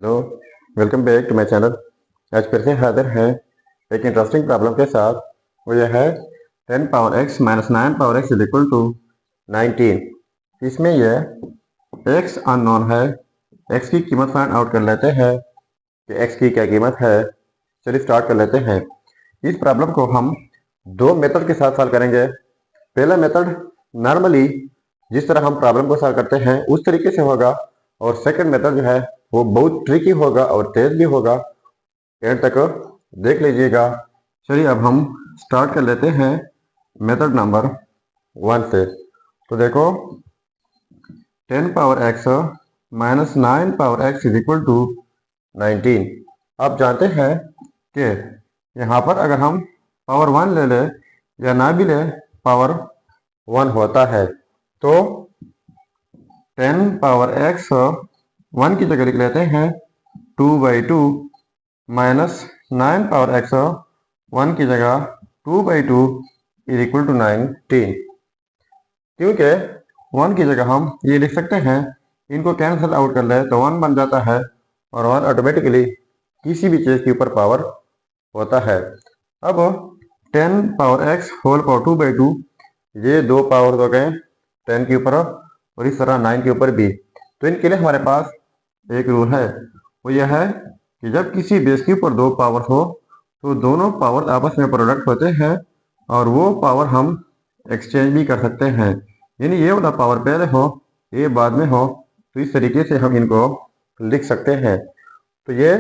Hello, welcome back to my channel. आज फिर से हाजिर हैं एक इंटरेस्टिंग प्रॉब्लम के साथ। वो यह है 10 power x minus 9 power x is equal to 19। इसमें यह x अननोन है। x की कीमत फाइंड आउट कर लेते हैं कि x की क्या कीमत है। चलिए स्टार्ट कर लेते हैं। इस प्रॉब्लम को हम दो मेथड के साथ सॉल्व करेंगे। पहला मेथड नॉर्मली जिस तरह हम प्रॉब्लम को सॉल्व करते हैं उस तरीके से होगा, और सेकंड मेथड जो है वो बहुत ट्रिकी होगा और तेज भी होगा। एंड तक देख लीजिएगा। चलिए अब हम स्टार्ट कर लेते हैं मेथड नंबर 1 से। तो देखो 10 power x minus 9 power x is equal to 19। आप जानते हैं कि यहाँ पर अगर हम पावर 1 ले लें या ना भी ले, पावर 1 होता है। तो 10 पावर x 1 की जगह लिख लेते हैं 2/2 माइनस 9 पावर x 1 की जगह 2/2 इज इक्वल टू 19। क्योंकि 1 की जगह हम ये लिख सकते हैं, इनको कैंसिल आउट कर ले तो 1 बन जाता है, और 1 ऑटोमेटिकली किसी भी चीज़ के ऊपर पावर होता है। अब 10 पावर x होल पावर 2/2, ये दो पावर हो गए 10 के ऊपर और इस तरह 9 के ऊपर भी। तो इनके लिए हमारे पास एक रूल है, वो यह है कि जब किसी बेस के ऊपर दो पावर हो तो दोनों पावर आपस में प्रोडक्ट होते हैं, और वो पावर हम एक्सचेंज भी कर सकते हैं। यानी ये वाला पावर पहले हो, ये बाद में हो, तो इस तरीके से हम इनको लिख सकते हैं। तो ये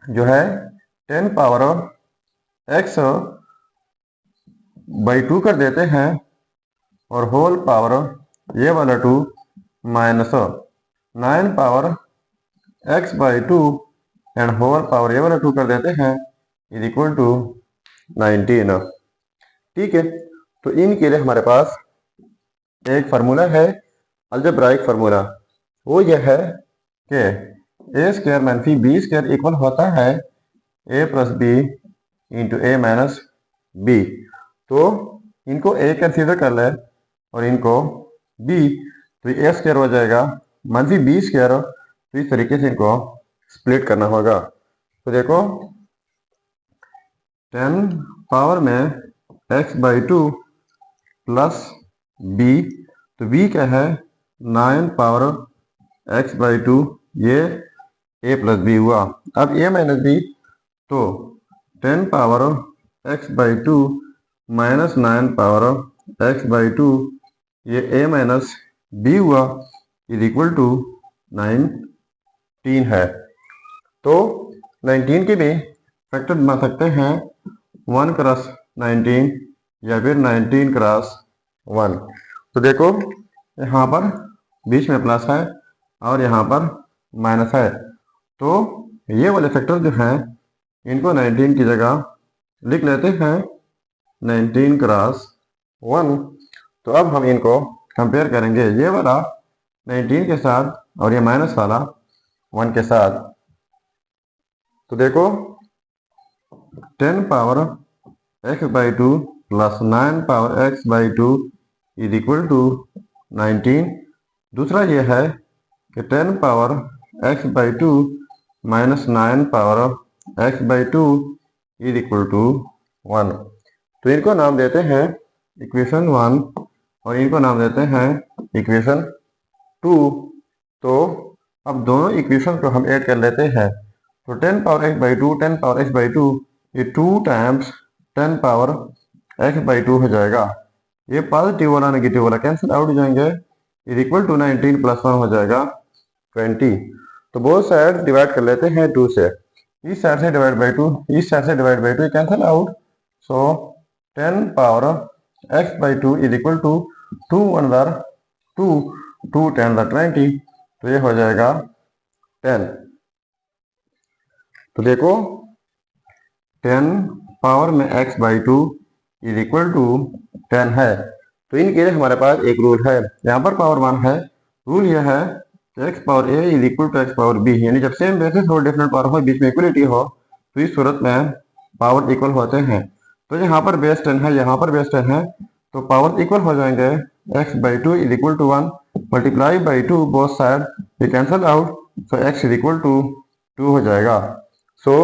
जो है 10 पावर x बाई 2 कर देते हैं, और होल पावर ये वाला 2 minus 9 power x by 2 and whole power ये वाला 2 कर देते हैं इज इक्वल टू 19। ठीक है, तो इनके लिए हमारे पास एक फार्मूला है, अलजेब्राइक फार्मूला। वो यह है कि A square minus B square equal होता है A plus B into A minus B. तो इनको ए कंसीडर कर ले और इनको बी, तो ए स्क्वायर हो जाएगा माइनस बी स्क्वायर। तो इस तरीके से इनको स्प्लिट करना होगा। तो देखो 10 पावर में x बाई 2 प्लस b, तो b क्या है 9 पावर x बाई 2, ये a प्लस बी हुआ। अब a माइनस बी, तो 10 power x by 2 minus 9 power x by 2, ये a माइनस बी हुआ इज इक्वल टू 19 है। तो 19 के भी फैक्टर बना सकते हैं 1 क्रॉस 19 या फिर 19 क्रॉस 1। तो देखो यहाँ पर बीच में प्लस है और यहाँ पर माइनस है, तो ये वाले फैक्टर जो हैं इनको 19 की जगह लिख लेते हैं 19 क्रॉस 1। तो अब हम इनको कंपेयर करेंगे, ये वाला 19 के साथ और ये माइनस वाला 1 के साथ। तो देखो 10 power x by 2 plus 9 power x by 2 is equal to 19। दूसरा ये है कि 10 power x by 2 minus 9 power x by 2 is equal to 1। तो इनको नाम देते हैं इक्वेशन 1 और इनको नाम देते हैं इक्वेशन 2। तो अब दोनों इक्वेशन को हम ऐड कर लेते हैं। तो 10 power x by 2 10 power x by 2, ये 2 टाइम्स 10 पावर x बाई 2 हो जाएगा। ये पॉजिटिव वाला नेगेटिव वाला कैंसिल आउट हो जाएंगे, इज इक्वल टू 19 प्लस 1 हो जाएगा 20। तो बोथ साइड डिवाइड कर लेते हैं 2 से। इस साइड से डिवाइड बाई 2, इस साइड से divide by 2 cancel out. So 10 power x by 2 is equal to 2 1 2, 2 10 20, तो ये हो जाएगा 10। तो देखो 10 पावर में x by 2 is equal to 10 है। तो इनके लिए हमारे पास एक रूल है, यहाँ पर पावर 1 है। रूल यह है कि x power a is equal to x power b, यानी जब सेम बेसिस हो डिफरेंट पावर हो बीच में इक्वलिटी हो तो इस सूरत में पावर इक्वल होते हैं। तो यहाँ पर बेस 10 है, यहाँ पर बेस 10 है, तो पावर इक्वल हो जाएंगे। x by 2 is equal to 1 multiply by 2 both side ये cancel out, so x is equal to 2 हो जाएगा। सो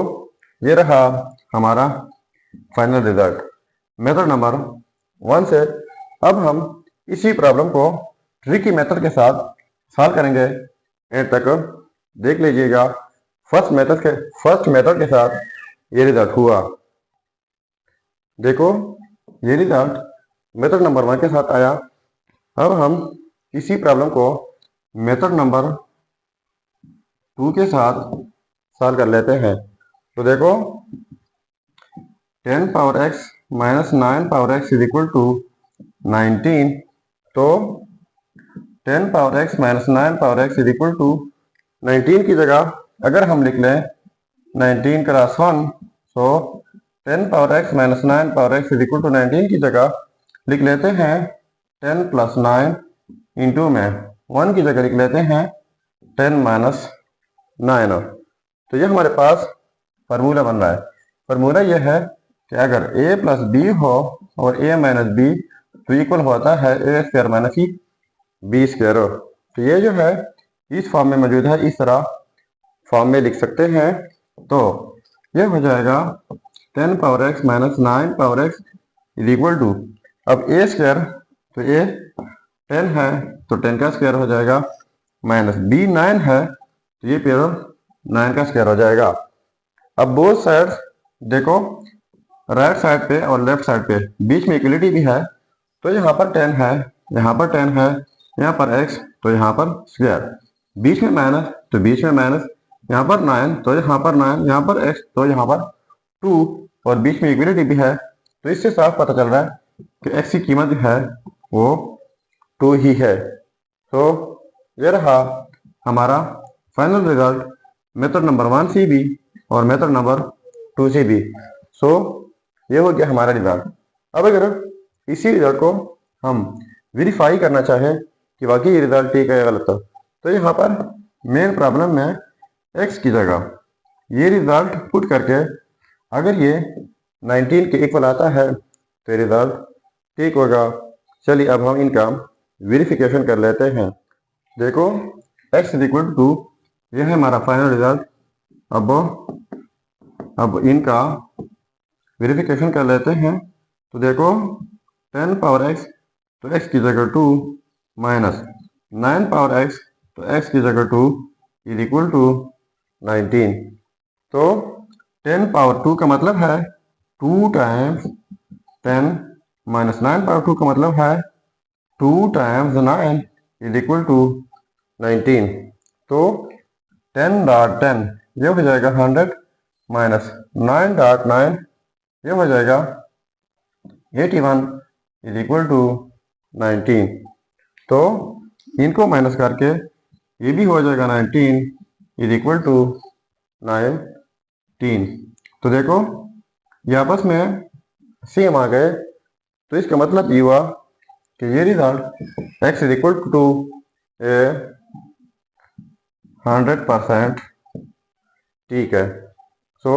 ये रहा हमारा फाइनल रिजल्ट मेथड नंबर 1 से। अब हम इसी प्रॉब्लम को ट्रिकी मेथड के साथ सॉल्व करेंगे। एंड तक देख लीजिएगा। फर्स्ट मेथड के साथ ये रिजल्ट हुआ। देखो ये रिजल्ट मेथड नंबर 1 के साथ आया। अब हम इसी प्रॉब्लम को मेथड नंबर 2 के साथ सॉल्व कर लेते हैं। तो देखो 10 power x minus 9 power x is equal to 19। तो 10 power x minus 9 power x is equal to 19 की जगह अगर हम लिख लें 19 cross 1, so 10 power x minus 9 power x is equal to 19 की जगह लिख लेते हैं 10 प्लस 9 इंटू में 1 की जगह लिख लेते हैं 10 माइनस 9। तो ये हमारे पास फार्मूला बन रहा है। फार्मूला ये है कि अगर a प्लस बी हो और a माइनस बी तो इक्वल होता है a square minus B square. तो ये जो है इस फॉर्म में मौजूद है, इस तरह फॉर्म में लिख सकते हैं। तो ये हो जाएगा 10 power x minus 9 power x is equal to, अब a स्क्वायर तो a 10 है तो 10 का स्क्वायर हो जाएगा, माइनस b 9 है तो ये फिर 9 का स्क्वायर हो जाएगा। अब बोथ साइड देखो, राइट साइड पे और लेफ्ट साइड पे बीच में इक्वलिटी भी है। तो यहाँ पर 10 है, यहाँ पर 10 है, यहाँ पर x तो यहाँ पर स्क्वायर, बीच में माइनस तो बीच में माइनस, यहाँ पर 9 तो यहाँ पर 9, यहाँ पर x तो यहाँ पर 2 और बीच में इक्वलिटी भी है। तो इससे साफ पता चल रहा है कि x की कीमत जो है वो 2 ही है। तो ये रहा हमारा फाइनल रिजल्ट मेथड नंबर 1 से भी और मेथड नंबर 2 से भी। सो ये हो गया हमारा रिजल्ट। अब अगर इसी रिजल्ट को हम वेरीफाई करना चाहें कि वाकई ये रिजल्ट ठीक है या गलत, तो यहाँ पर मेन प्रॉब्लम में x की जगह ये रिजल्ट पुट करके अगर ये 19 के इक्वल आता है तो रिजल्ट ठीक होगा। चलिए अब हम इनका वेरिफिकेशन कर लेते हैं। देखो x इज इक्वल टू, ये है हमारा फाइनल रिजल्ट। अब इनका वेरिफिकेशन कर लेते हैं। तो देखो 10 पावर x तो x की जगह 2 माइनस 9 पावर x तो x की जगह 2 इज इक्वल टू 19। तो 10 पावर 2 का मतलब है 2 टाइम्स 10 माइनस 9 पावर 2 का मतलब है 2 टाइम्स 9 इज इक्वल टू 19। तो 10 डॉट 10 ये हो जाएगा 100 माइनस 9 डॉट 9 ये हो जाएगा 81 इज इक्वल टू 19। तो इनको माइनस करके ये भी हो जाएगा 19 इज इक्वल टू 19। तो देखो ये आपस में सेम आ गए। तो इसका मतलब ये हुआ कि ये result x is equal to 100% ठीक है। सो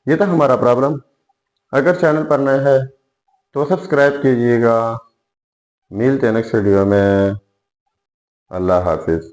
ये था हमारा प्रॉब्लम। अगर चैनल पर नए हैं तो सब्सक्राइब कीजिएगा। मिलते हैं नेक्स्ट वीडियो में। अल्लाह हाफिज।